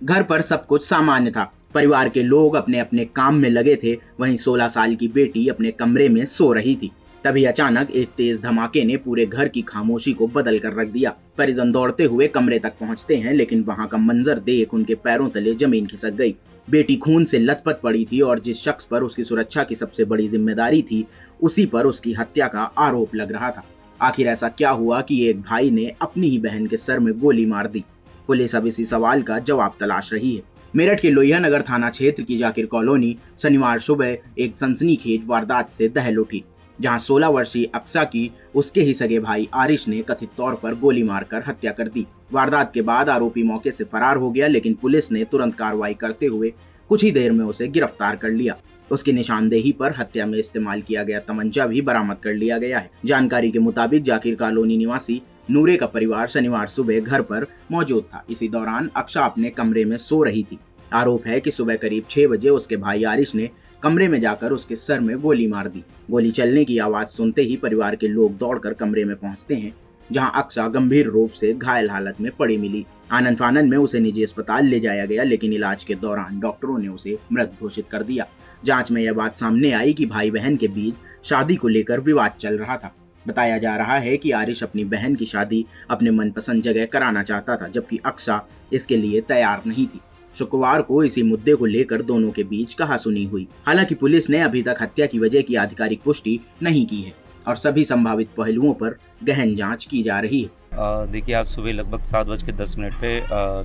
घर पर सब कुछ सामान्य था। परिवार के लोग अपने अपने काम में लगे थे। वहीं 16 साल की बेटी अपने कमरे में सो रही थी। तभी अचानक एक तेज धमाके ने पूरे घर की खामोशी को बदल कर रख दिया। परिजन दौड़ते हुए कमरे तक पहुंचते हैं, लेकिन वहां का मंजर देख उनके पैरों तले जमीन खिसक गई। बेटी खून से लथपथ पड़ी थी और जिस शख्स पर उसकी सुरक्षा की सबसे बड़ी जिम्मेदारी थी, उसी पर उसकी हत्या का आरोप लग रहा था। आखिर ऐसा क्या हुआ कि एक भाई ने अपनी ही बहन के सर में गोली मार दी? पुलिस अब इसी सवाल का जवाब तलाश रही है। मेरठ के लोहिया नगर थाना क्षेत्र की जाकिर कॉलोनी शनिवार सुबह एक सनसनीखेज वारदात से दहल उठी, जहां 16 वर्षीय अक्सा की उसके ही सगे भाई आरिश ने कथित तौर पर गोली मारकर हत्या कर दी। वारदात के बाद आरोपी मौके से फरार हो गया, लेकिन पुलिस ने तुरंत कार्रवाई करते हुए कुछ ही देर में उसे गिरफ्तार कर लिया। उसकी निशानदेही पर हत्या में इस्तेमाल किया गया तमंचा भी बरामद कर लिया गया है। जानकारी के मुताबिक जाकिर कॉलोनी निवासी नूरे का परिवार शनिवार सुबह घर पर मौजूद था। इसी दौरान अक्षा अपने कमरे में सो रही थी। आरोप है कि सुबह करीब 6 बजे उसके भाई आरिश ने कमरे में जाकर उसके सर में गोली मार दी। गोली चलने की आवाज सुनते ही परिवार के लोग दौड़कर कमरे में पहुंचते हैं, जहां अक्षा गंभीर रूप से घायल हालत में पड़ी मिली। आनन फानन में उसे निजी अस्पताल ले जाया गया, लेकिन इलाज के दौरान डॉक्टरों ने उसे मृत घोषित कर दिया। जांच में यह बात सामने आई कि भाई बहन के बीच शादी को लेकर विवाद चल रहा था। बताया जा रहा है कि आरिश अपनी बहन की शादी अपने मनपसंद जगह कराना चाहता था, जबकि अक्षा इसके लिए तैयार नहीं थी। शुक्रवार को इसी मुद्दे को लेकर दोनों के बीच कहासुनी हुई। हालांकि पुलिस ने अभी तक हत्या की वजह की आधिकारिक पुष्टि नहीं की है और सभी संभावित पहलुओं पर गहन जांच की जा रही है। देखिए, आज सुबह लगभग 7:10 पे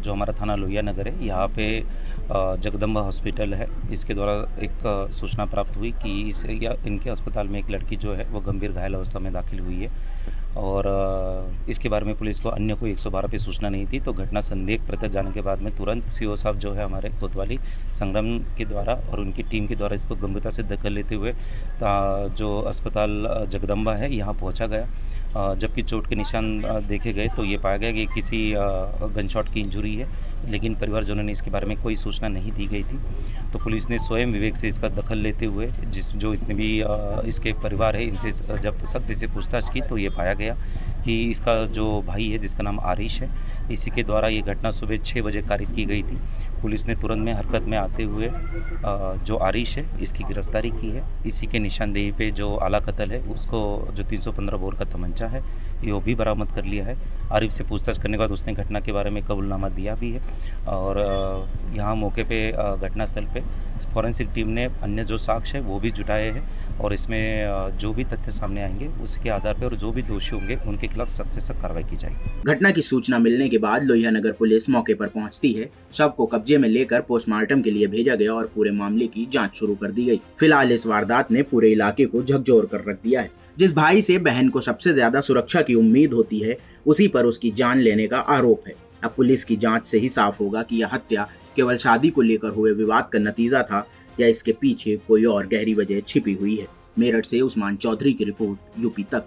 जो हमारा थाना लोहिया नगर है, यहाँ पे जगदम्बा हॉस्पिटल है, इसके द्वारा एक सूचना प्राप्त हुई कि इनके अस्पताल में एक लड़की जो है वो गंभीर घायल अवस्था में दाखिल हुई है। और इसके बारे में पुलिस को अन्य कोई 112 पे सूचना नहीं थी, तो घटना संदेह प्रत्यक्ष जाने के बाद में तुरंत सीओ साहब जो है हमारे कोतवाली संग्राम के द्वारा और उनकी टीम के द्वारा इसको गंभीरता से दखल लेते हुए जो अस्पताल जगदम्बा है यहाँ पहुँचा गया। जबकि चोट के निशान देखे गए तो ये पाया गया कि किसी गन शॉट की इंजरी है, लेकिन परिवारजनों ने इसके बारे में कोई सूचना नहीं दी गई थी। तो पुलिस ने स्वयं विवेक से इसका दखल लेते हुए जो इतने भी इसके परिवार है इनसे जब सख्ती से पूछताछ की तो ये पाया गया कि इसका जो भाई है जिसका नाम आरिश है, इसी के द्वारा ये घटना सुबह 6 बजे कारित की गई थी। पुलिस ने तुरंत में हरकत में आते हुए जो आरिश है इसकी गिरफ्तारी की है। इसी के निशानदेही पे जो आला कत्ल है उसको जो 315 बोर का तमंचा है ये भी बरामद कर लिया है। आरिफ से पूछताछ करने के बाद उसने घटना के बारे में कबूलनामा दिया भी है और यहाँ मौके पे घटनास्थल पे फॉरेंसिक टीम ने अन्य जो साक्ष्य है वो भी जुटाए हैं और इसमें जो भी तथ्य सामने आएंगे उसके आधार पर और जो भी दोषी होंगे उनके खिलाफ सख्त से सख्त कार्रवाई की जाएगी। घटना की सूचना मिलने के बाद लोहिया नगर पुलिस मौके पर पहुंचती है। शव को कब्जे में लेकर पोस्टमार्टम के लिए भेजा गया और पूरे मामले की जांच शुरू कर दी गई। फिलहाल इस वारदात ने पूरे इलाके को झकझोर कर रख दिया है। जिस भाई से बहन को सबसे ज्यादा सुरक्षा की उम्मीद होती है, उसी पर उसकी जान लेने का आरोप है। अब पुलिस की जांच से ही साफ होगा कि यह हत्या केवल शादी को लेकर हुए विवाद का नतीजा था या इसके पीछे कोई और गहरी वजह छिपी हुई है। मेरठ से उस्मान चौधरी की रिपोर्ट, यूपी तक।